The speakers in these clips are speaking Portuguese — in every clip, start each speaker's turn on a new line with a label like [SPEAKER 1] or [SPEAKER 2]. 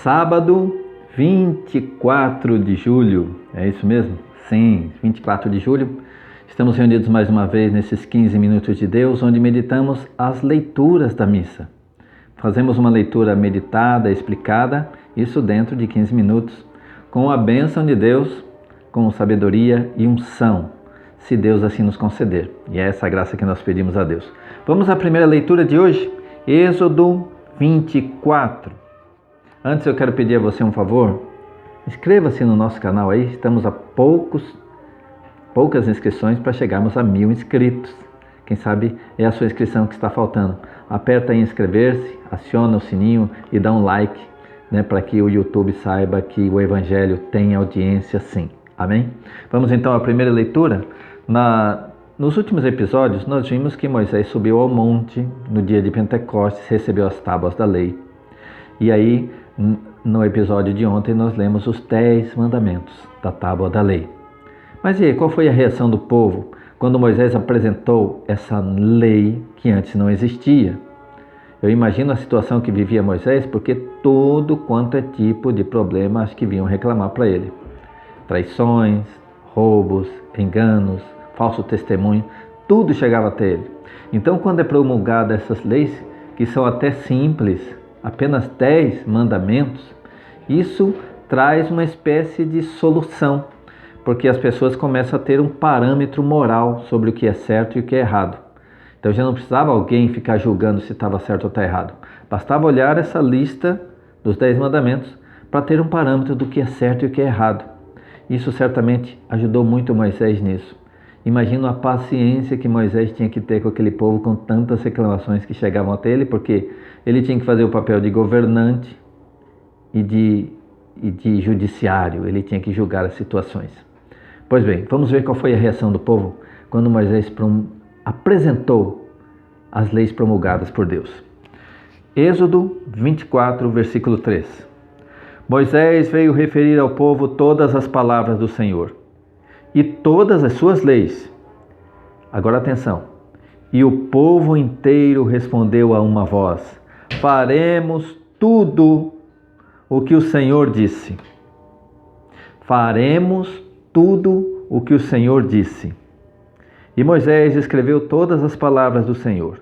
[SPEAKER 1] Sábado, 24 de julho, é isso mesmo? Sim, 24 de julho. Estamos reunidos mais uma vez nesses 15 minutos de Deus, onde meditamos as leituras da missa. Fazemos uma leitura meditada, explicada, isso dentro de 15 minutos, com a bênção de Deus, com sabedoria e unção, se Deus assim nos conceder. E é essa graça que nós pedimos a Deus. Vamos à primeira leitura de hoje, Êxodo 24. Antes eu quero pedir a você um favor, inscreva-se no nosso canal aí, estamos a poucas inscrições para chegarmos a 1000 inscritos. Quem sabe é a sua inscrição que está faltando. Aperta em inscrever-se, aciona o sininho e dá um like, para que o YouTube saiba que o Evangelho tem audiência sim. Amém? Vamos então à primeira leitura. Nos últimos episódios nós vimos que Moisés subiu ao monte no dia de Pentecostes, recebeu as tábuas da lei. E aí, no episódio de ontem, nós lemos os 10 mandamentos da tábua da lei. Mas e aí, qual foi a reação do povo quando Moisés apresentou essa lei que antes não existia? Eu imagino a situação que vivia Moisés, porque todo quanto é tipo de problema acho que vinham reclamar para ele. Traições, roubos, enganos, falso testemunho, tudo chegava até ele. Então, quando é promulgada essas leis, que são até simples, apenas 10 mandamentos, isso traz uma espécie de solução, porque as pessoas começam a ter um parâmetro moral sobre o que é certo e o que é errado. Então já não precisava alguém ficar julgando se estava certo ou está errado. Bastava olhar essa lista dos 10 mandamentos para ter um parâmetro do que é certo e o que é errado. Isso certamente ajudou muito Moisés nisso. Imagino a paciência que Moisés tinha que ter com aquele povo com tantas reclamações que chegavam até ele, porque ele tinha que fazer o papel de governante e de judiciário, ele tinha que julgar as situações. Pois bem, vamos ver qual foi a reação do povo quando Moisés apresentou as leis promulgadas por Deus. Êxodo 24, versículo 3. Moisés veio referir ao povo todas as palavras do Senhor e todas as suas leis. Agora atenção. E o povo inteiro respondeu a uma voz: faremos tudo o que o Senhor disse. Faremos tudo o que o Senhor disse. E Moisés escreveu todas as palavras do Senhor.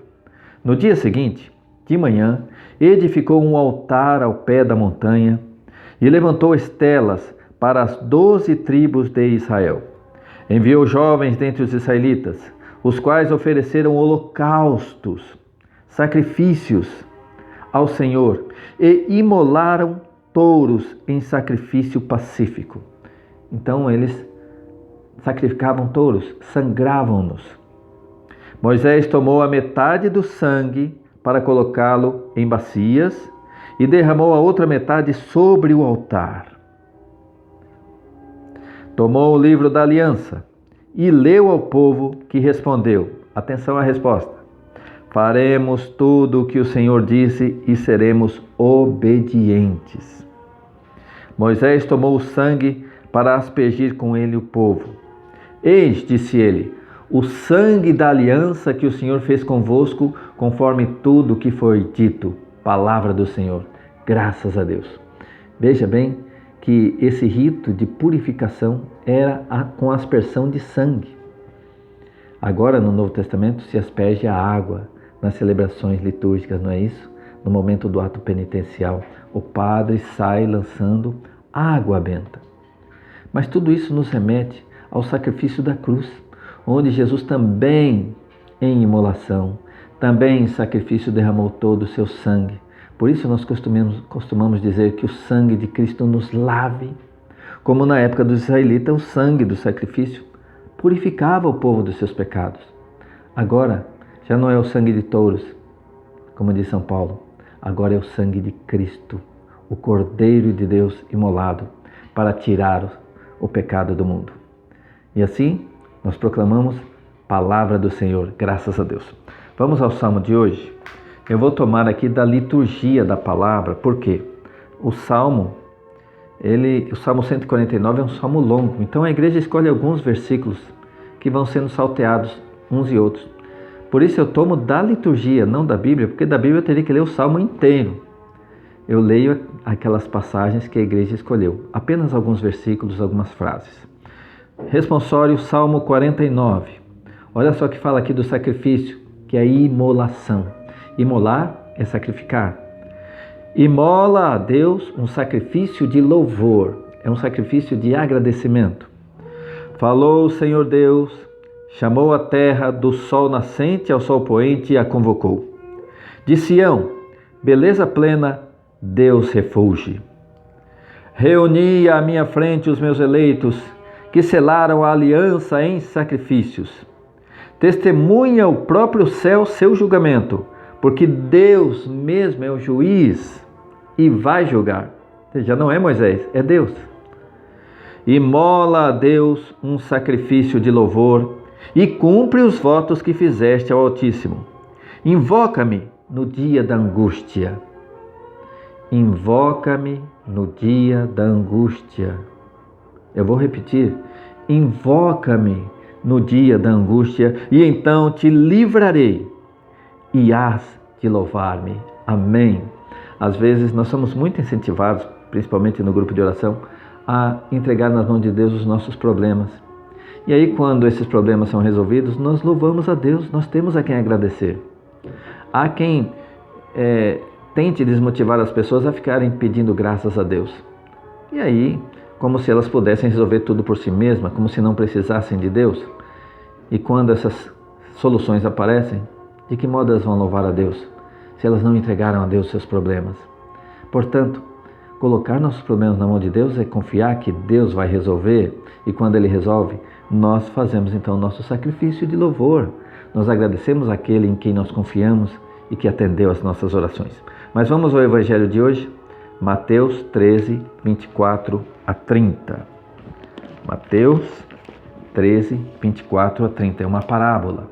[SPEAKER 1] No dia seguinte, de manhã, edificou um altar ao pé da montanha e levantou estelas para as 12 tribos de Israel. Enviou jovens dentre os israelitas, os quais ofereceram holocaustos, sacrifícios ao Senhor e imolaram touros em sacrifício pacífico. Então eles sacrificavam touros, sangravam-nos. Moisés tomou a metade do sangue para colocá-lo em bacias e derramou a outra metade sobre o altar. Tomou o livro da aliança e leu ao povo, que respondeu. Atenção à resposta. Faremos tudo o que o Senhor disse e seremos obedientes. Moisés tomou o sangue para aspergir com ele o povo. Eis, disse ele, o sangue da aliança que o Senhor fez convosco, conforme tudo o que foi dito. Palavra do Senhor. Graças a Deus. Veja bem que esse rito de purificação era com aspersão de sangue. Agora, no Novo Testamento, se asperge a água nas celebrações litúrgicas, não é isso? No momento do ato penitencial, o padre sai lançando água benta. Mas tudo isso nos remete ao sacrifício da cruz, onde Jesus também, em imolação, também em sacrifício, derramou todo o seu sangue. Por isso nós costumamos dizer que o sangue de Cristo nos lave, como na época dos israelitas o sangue do sacrifício purificava o povo dos seus pecados. Agora já não é o sangue de touros, como diz São Paulo, agora é o sangue de Cristo, o Cordeiro de Deus imolado para tirar o pecado do mundo. E assim nós proclamamos palavra do Senhor, graças a Deus. Vamos ao Salmo de hoje. Eu vou tomar aqui da liturgia da palavra, porque o Salmo 149 é um salmo longo, então a igreja escolhe alguns versículos que vão sendo salteados uns e outros. Por isso eu tomo da liturgia, não da Bíblia, porque da Bíblia eu teria que ler o salmo inteiro. Eu leio aquelas passagens que a igreja escolheu. Apenas alguns versículos, algumas frases. Responsório, Salmo 49. Olha só que fala aqui do sacrifício, que é a imolação. Imolar é sacrificar. Imola a Deus um sacrifício de louvor, é um sacrifício de agradecimento. Falou o Senhor Deus, chamou a terra do sol nascente ao sol poente e a convocou. De Sião, beleza plena, Deus refulge. Reuni à minha frente os meus eleitos, que selaram a aliança em sacrifícios. Testemunha o próprio céu seu julgamento, porque Deus mesmo é o juiz e vai julgar. Já não é Moisés, é Deus. Imola a Deus um sacrifício de louvor e cumpre os votos que fizeste ao Altíssimo. Invoca-me no dia da angústia. Invoca-me no dia da angústia. Eu vou repetir. Invoca-me no dia da angústia e então te livrarei e hás de louvar-me. Amém. Às vezes nós somos muito incentivados, principalmente no grupo de oração, a entregar nas mãos de Deus os nossos problemas. E aí, quando esses problemas são resolvidos, nós louvamos a Deus, nós temos a quem agradecer. Há quem tente desmotivar as pessoas a ficarem pedindo graças a Deus. E aí, como se elas pudessem resolver tudo por si mesmas, como se não precisassem de Deus. E quando essas soluções aparecem, de que modo elas vão louvar a Deus, se elas não entregaram a Deus seus problemas? Portanto, colocar nossos problemas na mão de Deus é confiar que Deus vai resolver, e quando Ele resolve, nós fazemos então o nosso sacrifício de louvor. Nós agradecemos aquele em quem nós confiamos e que atendeu as nossas orações. Mas vamos ao Evangelho de hoje, Mateus 13, 24 a 30. Mateus 13, 24 a 30, é uma parábola.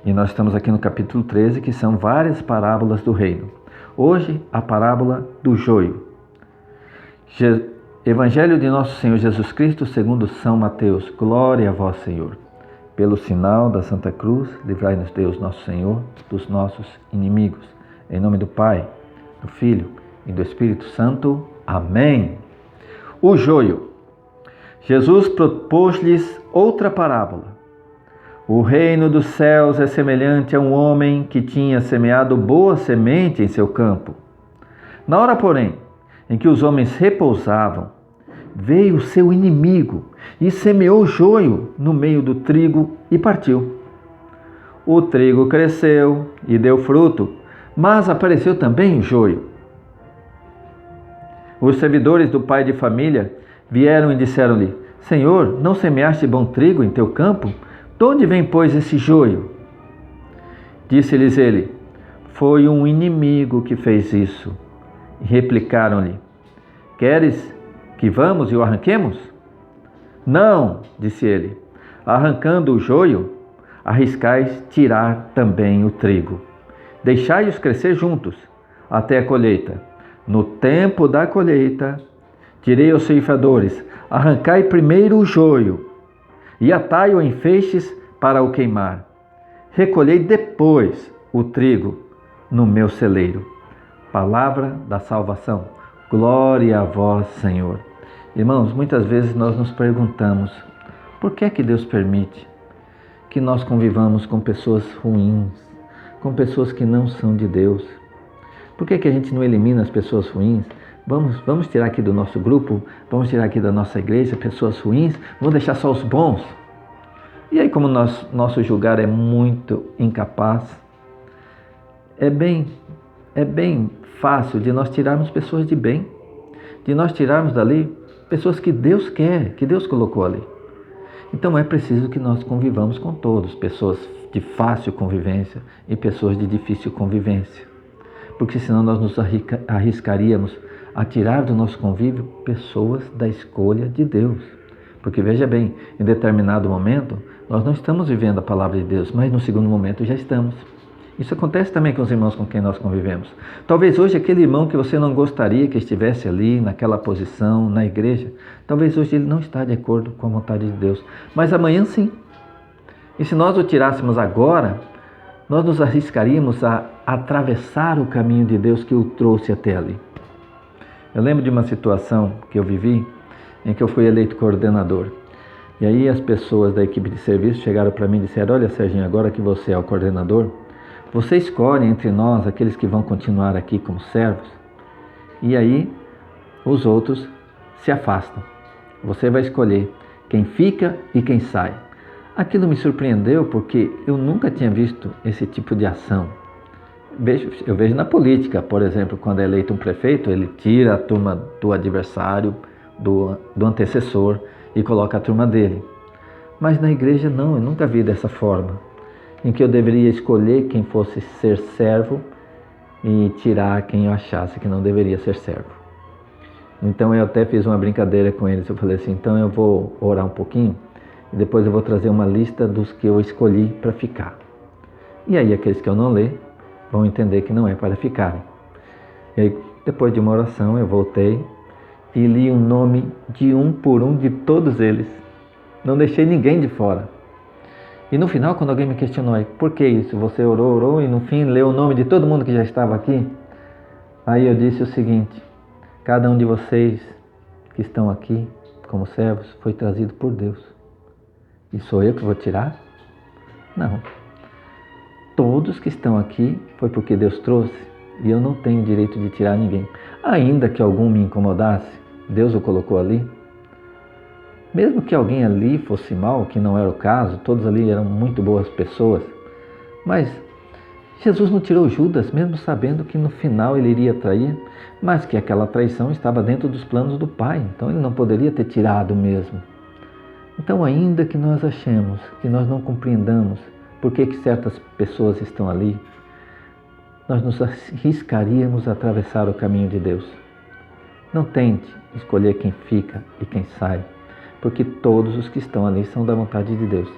[SPEAKER 1] E nós estamos aqui no capítulo 13, que são várias parábolas do reino. Hoje, a parábola do joio. Evangelho de nosso Senhor Jesus Cristo, segundo São Mateus. Glória a vós, Senhor. Pelo sinal da Santa Cruz, livrai-nos Deus, nosso Senhor, dos nossos inimigos. Em nome do Pai, do Filho e do Espírito Santo. Amém. O joio. Jesus propôs-lhes outra parábola. O reino dos céus é semelhante a um homem que tinha semeado boa semente em seu campo. Na hora, porém, em que os homens repousavam, veio o seu inimigo e semeou joio no meio do trigo e partiu. O trigo cresceu e deu fruto, mas apareceu também o joio. Os servidores do pai de família vieram e disseram-lhe: Senhor, não semeaste bom trigo em teu campo? De onde vem, pois, esse joio? Disse-lhes ele: Foi um inimigo que fez isso. E replicaram-lhe: Queres que vamos e o arranquemos? Não, disse ele. Arrancando o joio, arriscais tirar também o trigo. Deixai-os crescer juntos até a colheita. No tempo da colheita, tirei os ceifadores, arrancai primeiro o joio e atai-o em feixes para o queimar. Recolhei depois o trigo no meu celeiro. Palavra da salvação. Glória a vós, Senhor. Irmãos, muitas vezes nós nos perguntamos: por que é que Deus permite que nós convivamos com pessoas ruins, com pessoas que não são de Deus? Por que é que a gente não elimina as pessoas ruins? Vamos tirar aqui do nosso grupo, vamos tirar aqui da nossa igreja pessoas ruins, vamos deixar só os bons. E aí, como nosso julgar é muito incapaz, é bem fácil de nós tirarmos pessoas de bem, de nós tirarmos dali pessoas que Deus quer, que Deus colocou ali. Então é preciso que nós convivamos com todos, pessoas de fácil convivência e pessoas de difícil convivência, porque senão nós nos arriscaríamos a tirar do nosso convívio pessoas da escolha de Deus. Porque veja bem, em determinado momento nós não estamos vivendo a palavra de Deus, mas no segundo momento já estamos. Isso acontece também com os irmãos com quem nós convivemos. Talvez hoje aquele irmão que você não gostaria que estivesse ali, naquela posição, na igreja, talvez hoje ele não está de acordo com a vontade de Deus, mas amanhã sim. E se nós o tirássemos agora, nós nos arriscaríamos a atravessar o caminho de Deus que o trouxe até ali. Eu lembro de uma situação que eu vivi em que eu fui eleito coordenador. E aí as pessoas da equipe de serviço chegaram para mim e disseram: olha, Serginho, agora que você é o coordenador, você escolhe entre nós aqueles que vão continuar aqui como servos, e aí os outros se afastam. Você vai escolher quem fica e quem sai. Aquilo me surpreendeu porque eu nunca tinha visto esse tipo de ação. Eu vejo na política, por exemplo, quando é eleito um prefeito, ele tira a turma do adversário, do antecessor, e coloca a turma dele. Mas na igreja não, eu nunca vi dessa forma, em que eu deveria escolher quem fosse ser servo e tirar quem eu achasse que não deveria ser servo. Então eu até fiz uma brincadeira com eles, eu falei assim: então eu vou orar um pouquinho e depois eu vou trazer uma lista dos que eu escolhi para ficar. E aí aqueles que eu não ler vão entender que não é para ficarem. E aí, depois de uma oração, eu voltei e li o nome de um por um de todos eles. Não deixei ninguém de fora. E no final, quando alguém me questionou: por que isso? Você orou e no fim leu o nome de todo mundo que já estava aqui? Aí eu disse o seguinte: cada um de vocês que estão aqui como servos foi trazido por Deus. E sou eu que vou tirar? Não. Todos que estão aqui foi porque Deus trouxe, e eu não tenho direito de tirar ninguém. Ainda que algum me incomodasse, Deus o colocou ali. Mesmo que alguém ali fosse mal, que não era o caso, todos ali eram muito boas pessoas, mas Jesus não tirou Judas, mesmo sabendo que no final ele iria trair, mas que aquela traição estava dentro dos planos do Pai, então ele não poderia ter tirado mesmo. Então, ainda que nós achemos, que nós não compreendamos por que certas pessoas estão ali, nós nos arriscaríamos a atravessar o caminho de Deus. Não tente escolher quem fica e quem sai, porque todos os que estão ali são da vontade de Deus.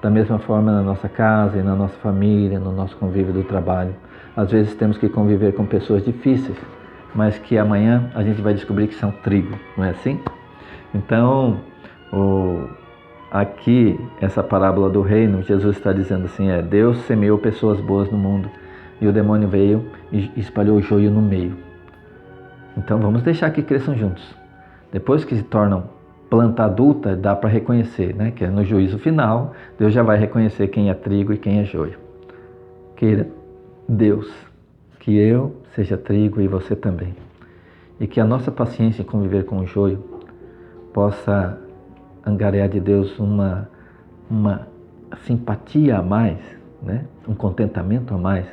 [SPEAKER 1] Da mesma forma na nossa casa e na nossa família, no nosso convívio do trabalho. Às vezes temos que conviver com pessoas difíceis, mas que amanhã a gente vai descobrir que são trigo, não é assim? Então, aqui, essa parábola do reino, Jesus está dizendo assim: Deus semeou pessoas boas no mundo e o demônio veio e espalhou o joio no meio. Então vamos deixar que cresçam juntos. Depois que se tornam planta adulta, dá para reconhecer, né? Que no juízo final, Deus já vai reconhecer quem é trigo e quem é joio. Queira Deus que eu seja trigo e você também. E que a nossa paciência em conviver com o joio possa angariar de Deus uma simpatia a mais, né? Um contentamento a mais,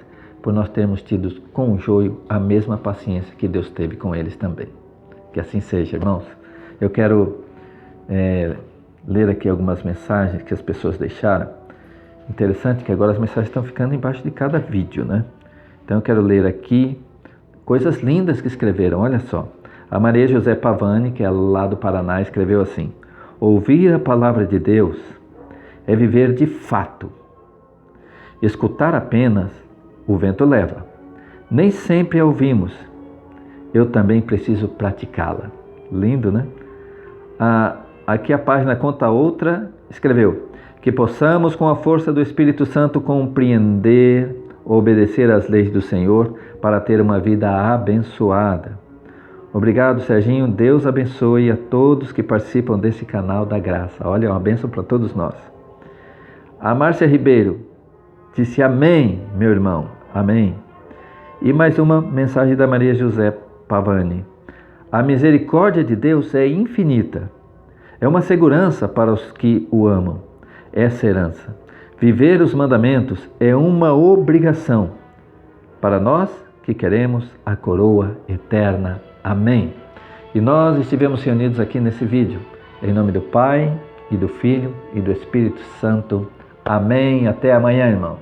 [SPEAKER 1] por nós termos tido com o joio a mesma paciência que Deus teve com eles também. Que assim seja, irmãos. Eu quero ler aqui algumas mensagens que as pessoas deixaram. Interessante que agora as mensagens estão ficando embaixo de cada vídeo, né? Então eu quero ler aqui coisas lindas que escreveram. Olha só, a Maria José Pavani, que é lá do Paraná, escreveu assim: ouvir a palavra de Deus é viver de fato. Escutar apenas, o vento leva. Nem sempre a ouvimos. Eu também preciso praticá-la. Lindo, né? Aqui a página Conta Outra escreveu: que possamos, com a força do Espírito Santo, compreender, obedecer às leis do Senhor para ter uma vida abençoada. Obrigado, Serginho. Deus abençoe a todos que participam desse canal da graça. Olha, uma bênção para todos nós. A Márcia Ribeiro disse: amém, meu irmão, amém. E mais uma mensagem da Maria José Pavani: a misericórdia de Deus é infinita. É uma segurança para os que o amam. Essa herança. Viver os mandamentos é uma obrigação para nós que queremos a coroa eterna. Amém. E nós estivemos reunidos aqui nesse vídeo, em nome do Pai, e do Filho, e do Espírito Santo. Amém. Até amanhã, irmãos.